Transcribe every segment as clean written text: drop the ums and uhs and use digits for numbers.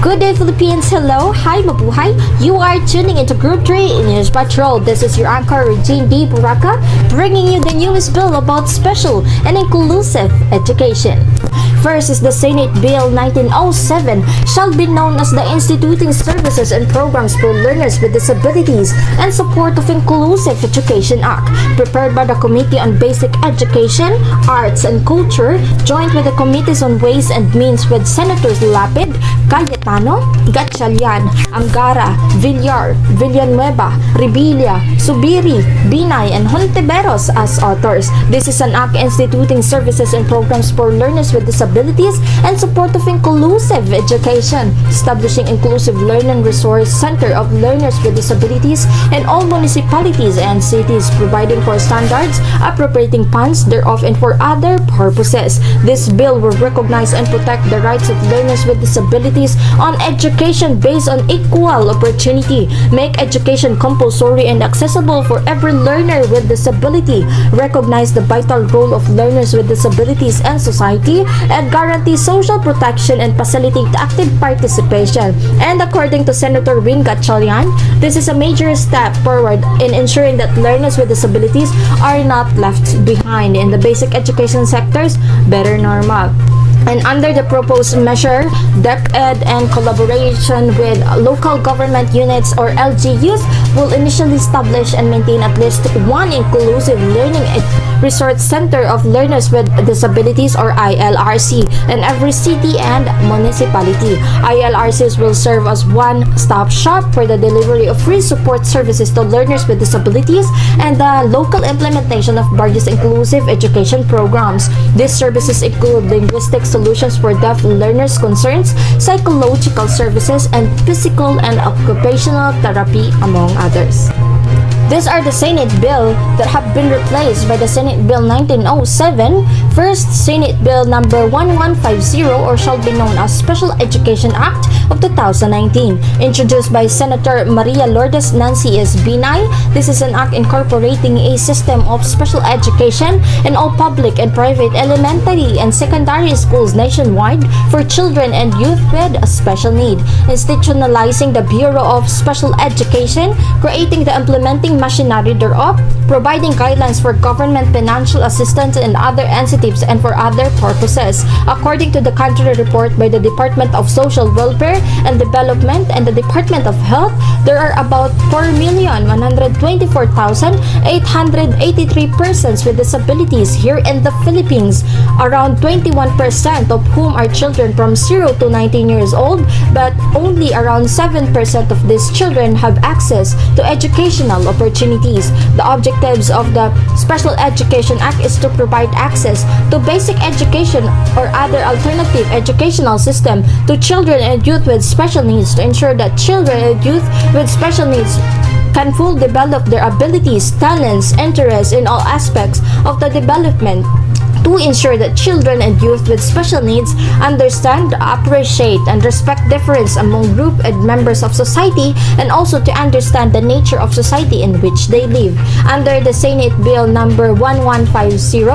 Good day, Philippines. Hello. Hi, mabuhay. You are tuning into Group 3 News Patrol. This is your anchor, Regine D, Moraca, bringing you the newest bill about special and inclusive education. First is the Senate Bill 1907, shall be known as the Instituting Services and Programs for Learners with Disabilities and Support of Inclusive Education Act, prepared by the Committee on Basic Education, Arts and Culture, joined with the Committees on Ways and Means with Senators Lapid, Cayetano, Gatchalian, Angara, Villar, Villanueva, Revilla, Subiri, Binay, and Hontiveros as authors. This is an act instituting services and programs for learners with disabilities and support of inclusive education, establishing inclusive learning resource center of learners with disabilities in all municipalities and cities, providing for standards, appropriating funds thereof, and for other purposes. This bill will recognize and protect the rights of learners with disabilities on education based on equal opportunity, make education compulsory and accessible for every learner with disability, recognize the vital role of learners with disabilities and society, and guarantee social protection and facilitate active participation. And according to Senator Win Gatchalian, this is a major step forward in ensuring that learners with disabilities are not left behind in the basic education sectors, better normal. And under the proposed measure, BECED and collaboration with local government units or LGUs will initially establish and maintain at least one inclusive learning resource center of learners with disabilities or ILRC in every city and municipality. ILRCs will serve as one-stop shop for the delivery of free support services to learners with disabilities and the local implementation of various inclusive education programs. These services include linguistic solutions for deaf learners' concerns, psychological services, and physical and occupational therapy, among others. These are the Senate bill that have been replaced by the Senate Bill 1907, first Senate Bill number 1150, or shall be known as Special Education Act of 2019, introduced by Senator Maria Lourdes Nancy S. Binay. This is an act incorporating a system of special education in all public and private elementary and secondary schools nationwide for children and youth with a special need, institutionalizing the Bureau of Special Education, creating the implementing machinery thereof, providing guidelines for government financial assistance and other entities and for other purposes. According to the country report by the Department of Social Welfare and Development and the Department of Health, there are about 4,124,883 persons with disabilities here in the Philippines, around 21% of whom are children from 0 to 19 years old, but only around 7% of these children have access to educational opportunities. The objectives of the Special Education Act is to provide access to basic education or other alternative educational system to children and youth with special needs, to ensure that children and youth with special needs can fully develop their abilities, talents, interests in all aspects of the development, to ensure that children and youth with special needs understand, appreciate, and respect difference among group and members of society, and also to understand the nature of society in which they live. Under the Senate Bill number 1150,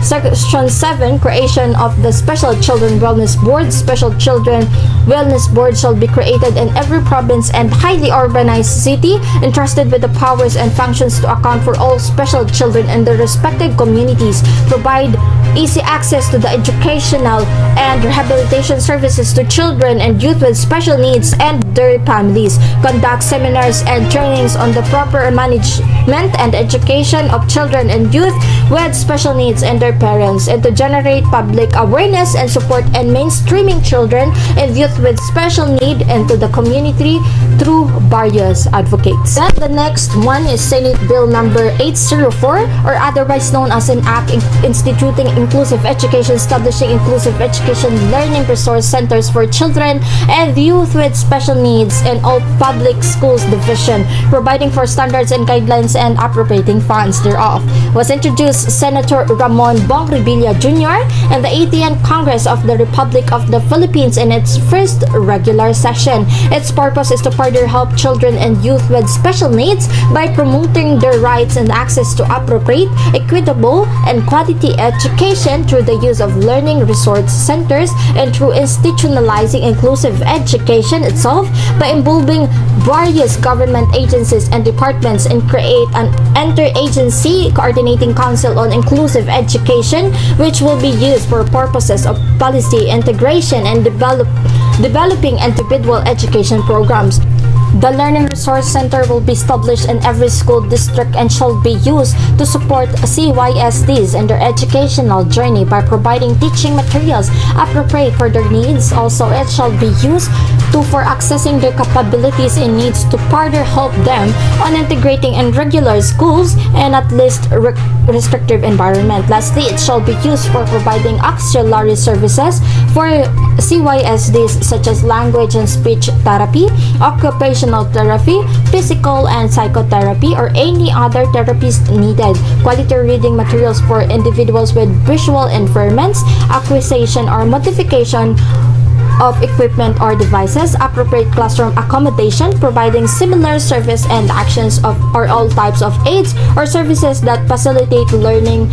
Section 7, creation of the Special Children Wellness Board. Special Children Wellness Board shall be created in every province and highly urbanized city, entrusted with the powers and functions to account for all special children in their respective communities, provide easy access to the educational and rehabilitation services to children and youth with special needs and their families, conduct seminars and trainings on the proper management and education of children and youth with special needs and their parents, and to generate public awareness and support and mainstreaming children and youth with special need into the community through various advocates. Then the next one is Senate Bill number 804, or otherwise known as an act instituting inclusive education, establishing inclusive education learning resource centers for children and youth with special needs in all public schools division, providing for standards and guidelines and appropriating funds thereof, was introduced Senator Ramon Bong Revilla Jr. in the 80th Congress of the Republic of the Philippines in its first regular session. Its purpose is to further help children and youth with special needs by promoting their rights and access to appropriate, equitable, and quality education through the use of learning resource centers and through institutionalizing inclusive education itself by involving various government agencies and departments and create an interagency coordinating council on inclusive education, which will be used for purposes of policy integration and developing individual education programs. The Learning Resource Center will be established in every school district and shall be used to support CYSDs in their educational journey by providing teaching materials appropriate for their needs. Also, it shall be used for accessing their capabilities and needs to further help them on integrating in regular schools and at least restrictive environment. Lastly, it shall be used for providing auxiliary services for CYSDs such as language and speech therapy, occupational therapy, physical and psychotherapy, or any other therapies needed. Quality reading materials for individuals with visual impairments, acquisition or modification of equipment or devices, appropriate classroom accommodation, providing similar service and actions of or all types of aids or services that facilitate learning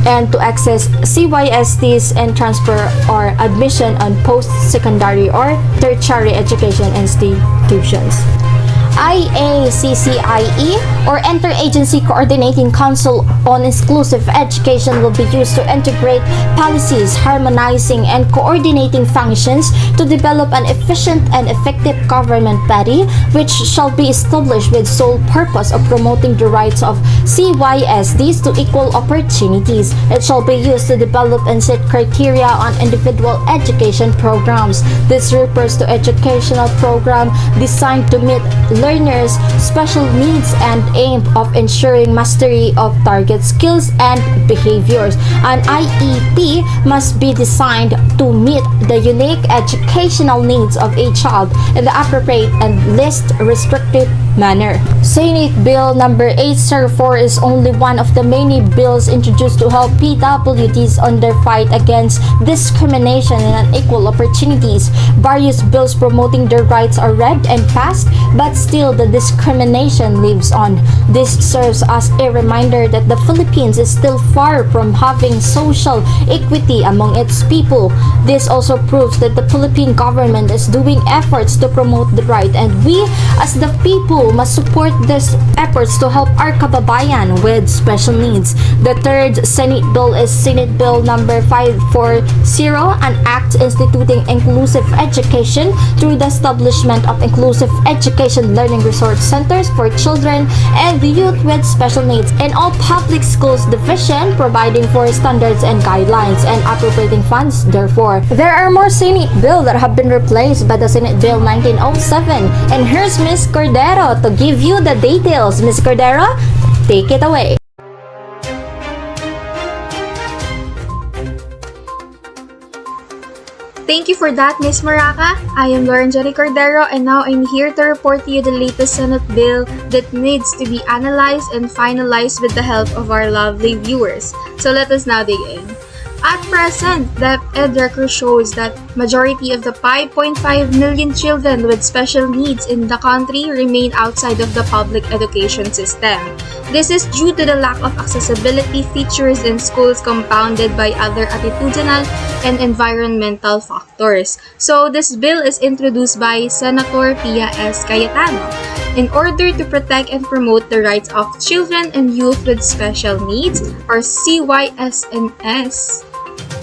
and to access CYSDs and transfer or admission on post-secondary or tertiary education institutions. IACCIE or Interagency Coordinating Council on Inclusive Education will be used to integrate policies, harmonizing and coordinating functions to develop an efficient and effective government body which shall be established with sole purpose of promoting the rights of CYSDs to equal opportunities. It shall be used to develop and set criteria on individual education programs. This refers to educational program designed to meet learners' special needs and aim of ensuring mastery of target skills and behaviors. An IEP must be designed to meet the unique educational needs of a child in the appropriate and least restrictive manner. Senate Bill number 804 is only one of the many bills introduced to help PWDs on their fight against discrimination and unequal opportunities. Various bills promoting their rights are read and passed, but still the discrimination lives on. This serves as a reminder that the Philippines is still far from having social equity among its people. This also proves that the Philippine government is doing efforts to promote the right, and we as the people must support these efforts to help our kababayan with special needs. The third Senate bill is Senate Bill number 540, an act instituting inclusive education through the establishment of inclusive education learning resource centers for children and the youth with special needs in all public schools division, providing for standards and guidelines and appropriating funds. Therefore, there are more Senate bill that have been replaced by the Senate Bill 1907, and here's Miss Cordero to give you the details. Miss Cordero, take it away. Thank you for that, Miss Moraca. I am Loren Joy Cordero, and now I'm here to report to you the latest Senate bill that needs to be analyzed and finalized with the help of our lovely viewers. So let us now dig in. At present, the ED record shows that majority of the 5.5 million children with special needs in the country remain outside of the public education system. This is due to the lack of accessibility features in schools compounded by other attitudinal and environmental factors. So this bill is introduced by Senator Pia S. Cayetano in order to protect and promote the rights of children and youth with special needs, or CYSNS,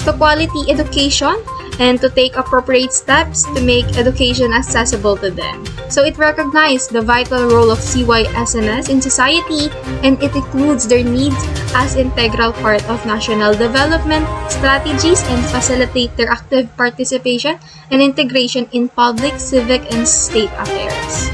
to quality education and to take appropriate steps to make education accessible to them. So it recognizes the vital role of CYSNS in society, and it includes their needs as integral part of national development strategies and facilitate their active participation and integration in public, civic, and state affairs.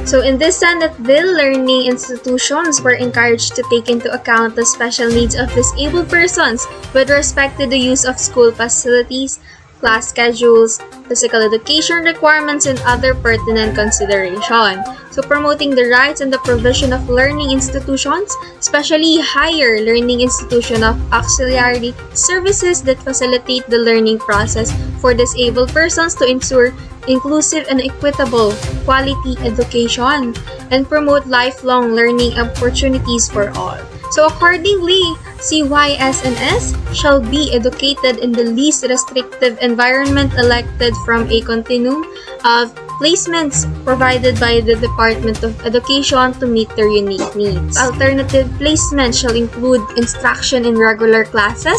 So in this Senate bill, learning institutions were encouraged to take into account the special needs of disabled persons with respect to the use of school facilities, class schedules, physical education requirements, and other pertinent consideration. So promoting the rights and the provision of learning institutions, especially higher learning institution of auxiliary services that facilitate the learning process for disabled persons to ensure inclusive and equitable quality education, and promote lifelong learning opportunities for all. So accordingly, CYS&S shall be educated in the least restrictive environment elected from a continuum of placements provided by the Department of Education to meet their unique needs. Alternative placement shall include instruction in regular classes,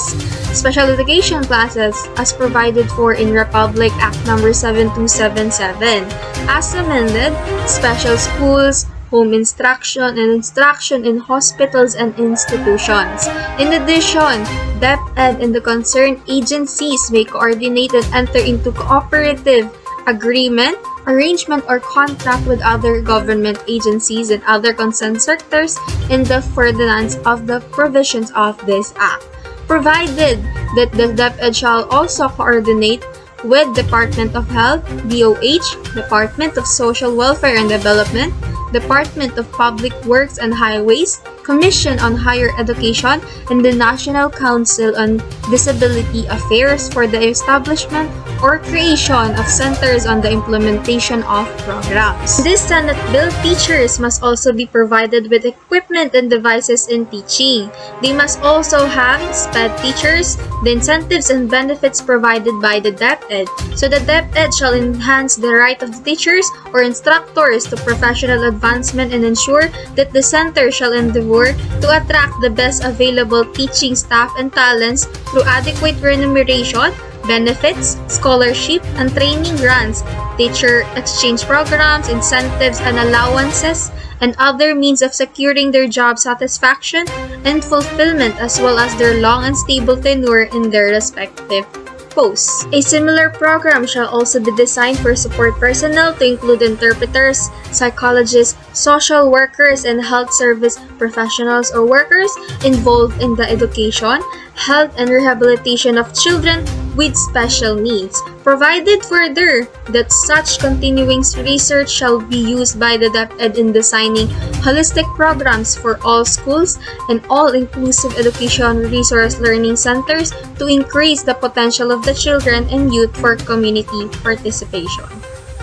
special education classes as provided for in Republic Act No. 7277. As amended, special schools, home instruction, and instruction in hospitals and institutions. In addition, DepEd and the concerned agencies may coordinate and enter into cooperative agreement, arrangement, or contract with other government agencies and other concerned sectors in the furtherance of the provisions of this Act, provided that the DepEd shall also coordinate with Department of Health, DOH, Department of Social Welfare and Development, Department of Public Works and Highways, Commission on Higher Education, and the National Council on Disability Affairs for the establishment or creation of centers on the implementation of programs. In this Senate bill, teachers must also be provided with equipment and devices in teaching. They must also have SPED teachers, the incentives and benefits provided by the DepEd. So the DepEd shall enhance the right of the teachers or instructors to professional advancement and ensure that the center shall endeavor to attract the best available teaching staff and talents through adequate remuneration, benefits, scholarship, and training grants, teacher exchange programs, incentives and allowances, and other means of securing their job satisfaction and fulfillment, as well as their long and stable tenure in their respective posts. A similar program shall also be designed for support personnel to include interpreters, psychologists, social workers, and health service professionals or workers involved in the education, health, and rehabilitation of children with special needs, provided further that such continuing research shall be used by the DepEd in designing holistic programs for all schools and all-inclusive education resource learning centers to increase the potential of the children and youth for community participation.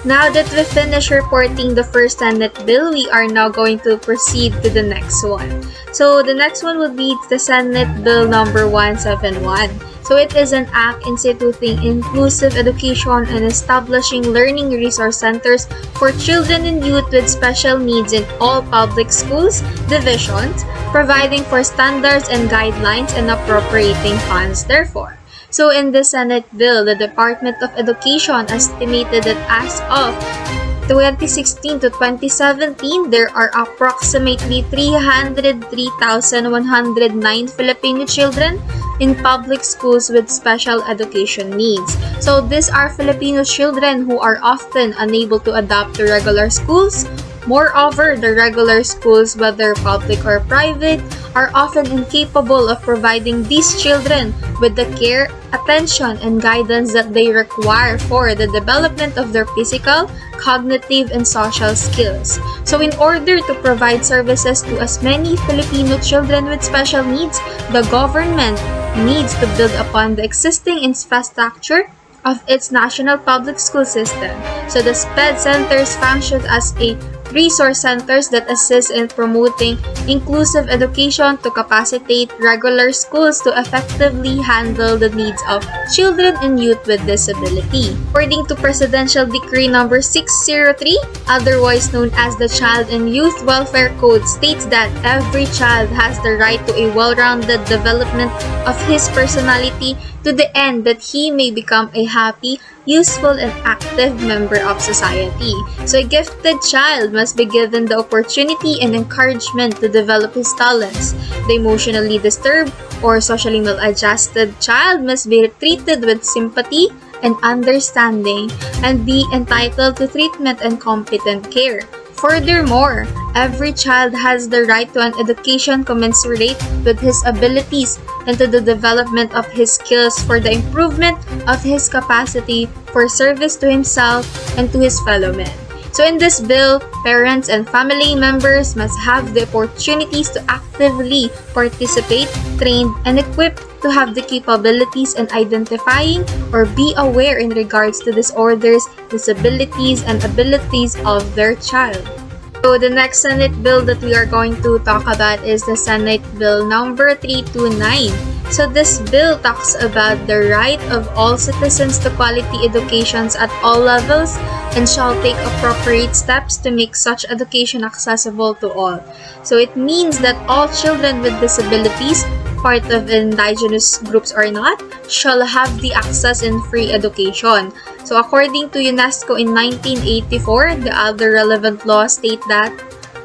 Now that we finished reporting the first Senate bill, we are now going to proceed to the next one. So the next one will be the Senate Bill number 171. So it is an act instituting inclusive education and establishing learning resource centers for children and youth with special needs in all public schools, divisions, providing for standards and guidelines and appropriating funds therefore. So in the Senate bill, the Department of Education estimated that as of 2016 to 2017, there are approximately 303,109 Filipino children in public schools with special education needs. So these are Filipino children who are often unable to adapt to regular schools. Moreover, the regular schools, whether public or private, are often incapable of providing these children with the care, attention, and guidance that they require for the development of their physical, cognitive, and social skills. So in order to provide services to as many Filipino children with special needs, the government needs to build upon the existing infrastructure of its national public school system. So the SPED centers function as a resource centers that assist in promoting inclusive education to capacitate regular schools to effectively handle the needs of children and youth with disability. According to Presidential Decree number 603, otherwise known as the Child and Youth Welfare Code, states that every child has the right to a well-rounded development of his personality to the end that he may become a happy, useful, and active member of society. So a gifted child must be given the opportunity and encouragement to develop his talents. The emotionally disturbed or socially maladjusted child must be treated with sympathy and understanding and be entitled to treatment and competent care. Furthermore, every child has the right to an education commensurate with his abilities and to the development of his skills for the improvement of his capacity for service to himself and to his fellow men. So in this bill, parents and family members must have the opportunities to actively participate, trained, and equipped to have the capabilities in identifying or be aware in regards to disorders, disabilities, and abilities of their child. So the next Senate bill that we are going to talk about is the Senate Bill number 329. So this bill talks about the right of all citizens to quality educations at all levels and shall take appropriate steps to make such education accessible to all. So it means that all children with disabilities, part of indigenous groups or not, shall have the access in free education. So according to UNESCO in 1984, the other relevant laws state that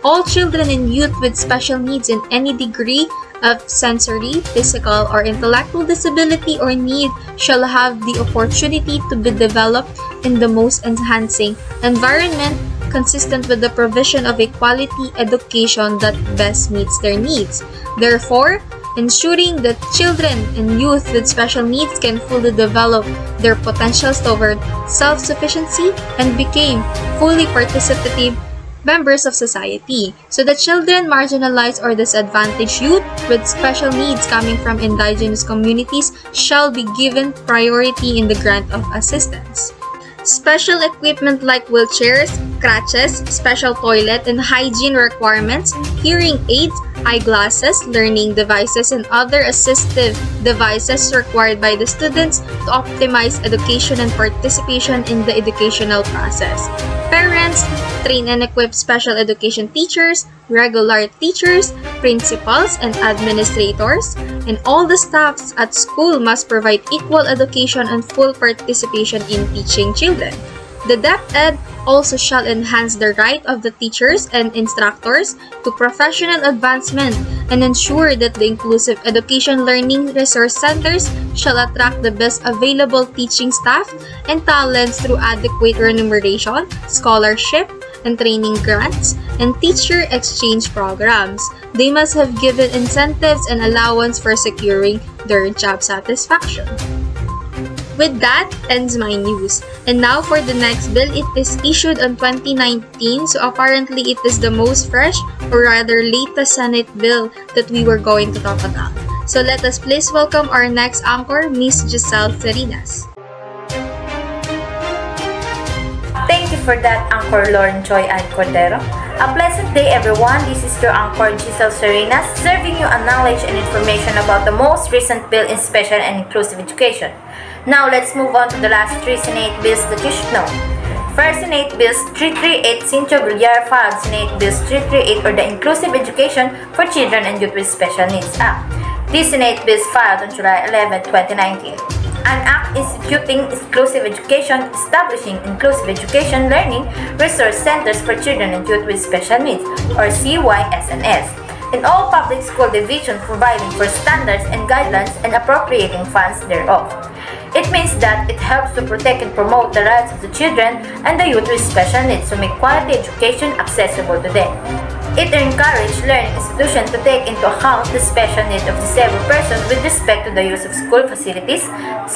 all children and youth with special needs in any degree of sensory, physical, or intellectual disability or need shall have the opportunity to be developed in the most enhancing environment consistent with the provision of a quality education that best meets their needs. Therefore, ensuring that children and youth with special needs can fully develop their potentials toward self-sufficiency and become fully participative members of society. So the children, marginalized or disadvantaged youth with special needs coming from indigenous communities shall be given priority in the grant of assistance. Special equipment like wheelchairs, crutches, special toilet and hygiene requirements, hearing aids, eyeglasses, learning devices, and other assistive devices required by the students to optimize education and participation in the educational process. Parents, train and equip special education teachers, regular teachers, principals, and administrators, and all the staffs at school must provide equal education and full participation in teaching children. The DepEd also shall enhance the right of the teachers and instructors to professional advancement and ensure that the inclusive education learning resource centers shall attract the best available teaching staff and talents through adequate remuneration, scholarship, and training grants, and teacher exchange programs. They must have given incentives and allowance for securing their job satisfaction. With that ends my news. And now for the next bill, it is issued on 2019, so apparently it is the most fresh or rather latest Senate bill that we were going to talk about. So let us please welcome our next anchor, Miss Gissele Serinas. Thank you for that, Anchor Loren Joy Ann Cordero. A pleasant day, everyone. This is your Anchor Gissele Serinas, serving you a knowledge and information about the most recent bill in special and inclusive education. Now, let's move on to the last three Senate bills that you should know. First, Senate Bills 338, Cincho Villar filed Senate Bills 338 or the Inclusive Education for Children and Youth with Special Needs Act. These Senate bills filed on July 11, 2019. An act instituting inclusive education, establishing inclusive education learning resource centers for children and youth with special needs, or CYSNS, in all public school divisions, providing for standards and guidelines and appropriating funds thereof. It means that it helps to protect and promote the rights of the children and the youth with special needs to make quality education accessible to them. It encourages learning institutions to take into account the special needs of disabled persons with respect to the use of school facilities,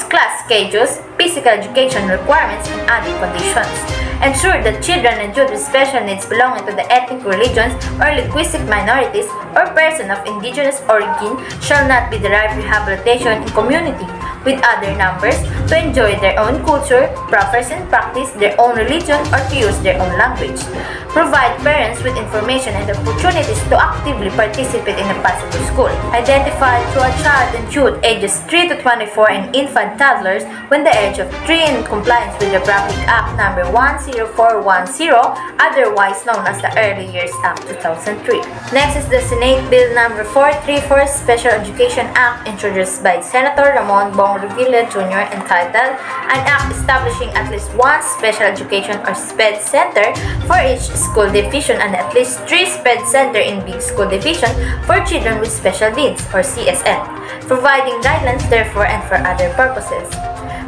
class schedules, physical education requirements, and other conditions. Ensure that children and youth with special needs belonging to the ethnic, religions, or linguistic minorities or persons of indigenous origin shall not be denied rehabilitation in community with other numbers to enjoy their own culture, profess and practice their own religion, or to use their own language. Provide parents with information and opportunities to actively participate in a possible school. Identify to a child and youth ages 3 to 24 and infant toddlers when the age of 3 in compliance with the Republic Act number 10410, otherwise known as the Early Years Act 2003. Next is the Senate Bill number 434, Special Education Act, introduced by Senator Ramon Revilla Jr., entitled An Act Establishing at least one Special Education or SPED Center for each school division and at least 3 SPED Center in big school division for children with special needs or CSN, providing guidelines therefore and for other purposes.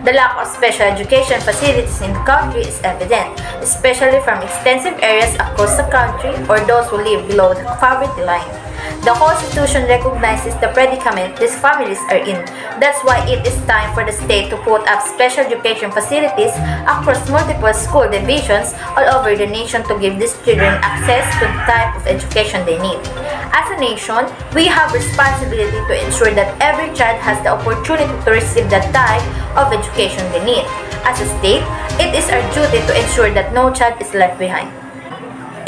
The lack of special education facilities in the country is evident, especially from extensive areas across the country or those who live below the poverty line. The Constitution recognizes the predicament these families are in. That's why it is time for the state to put up special education facilities across multiple school divisions all over the nation to give these children access to the type of education they need. As a nation, we have responsibility to ensure that every child has the opportunity to receive the type of education they need. As a state, it is our duty to ensure that no child is left behind.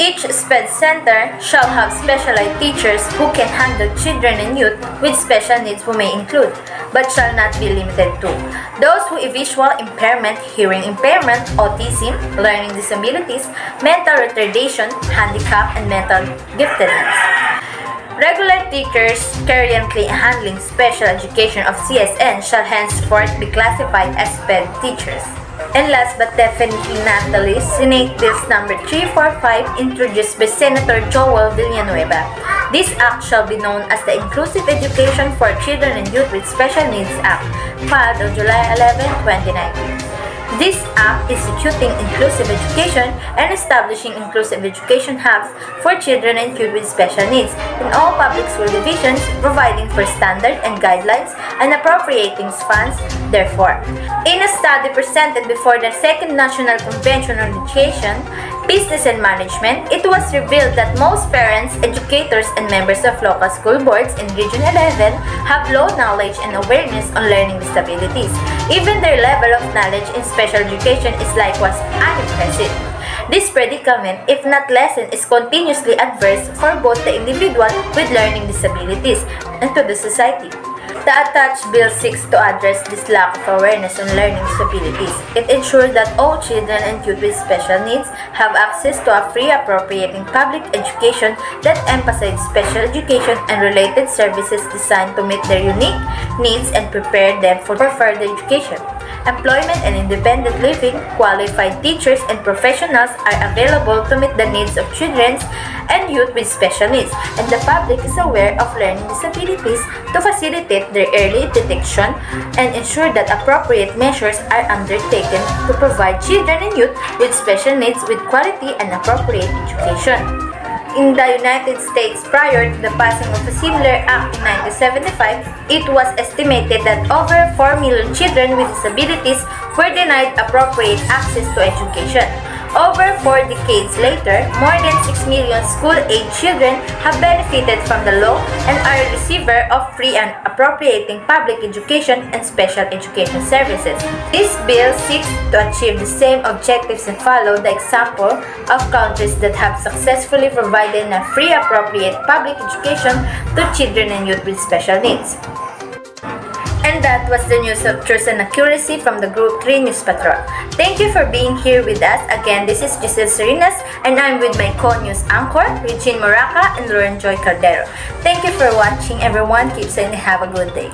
Each SPED center shall have specialized teachers who can handle children and youth with special needs who may include, but shall not be limited to, those who have visual impairment, hearing impairment, autism, learning disabilities, mental retardation, handicap, and mental giftedness. Regular teachers currently handling special education of CSN shall henceforth be classified as SPED teachers. And last but definitely not the least, Senate Bills number 345 introduced by Senator Joel Villanueva. This act shall be known as the Inclusive Education for Children and Youth with Special Needs Act, filed on July 11, 2019. This act is instituting inclusive education and establishing inclusive education hubs for children and youth with special needs in all public school divisions, providing for standard and guidelines and appropriating funds therefore. In a study presented before the Second National Convention on Education, Business and Management, it was revealed that most parents, educators, and members of local school boards in Region 11 have low knowledge and awareness on learning disabilities. Even their level of knowledge in special education is likewise unimpressive. This predicament, if not lessened, is continuously adverse for both the individual with learning disabilities and to the society. The attached bill seeks to address this lack of awareness on learning disabilities. It ensures that all children and youth with special needs have access to a free, appropriating public education that emphasizes special education and related services designed to meet their unique needs and prepare them for further education. Employment and independent living, qualified teachers and professionals are available to meet the needs of children and youth with special needs, and the public is aware of learning disabilities to facilitate their early detection and ensure that appropriate measures are undertaken to provide children and youth with special needs with quality and appropriate education. In the United States, prior to the passing of a similar act in 1975, it was estimated that over 4 million children with disabilities were denied appropriate access to education. Over 4 decades later, more than 6 million school-age children have benefited from the law and are a receiver of free and appropriating public education and special education services. This bill seeks to achieve the same objectives and follow the example of countries that have successfully provided a free appropriate public education to children and youth with special needs. And that was the news of truth and accuracy from the Group 3 News Patrol. Thank you for being here with us. Again, this is Gissele Serinas and I'm with my co-news anchor, Regine Moraca and Loren Joy Cordero. Thank you for watching everyone. Keep safe and have a good day.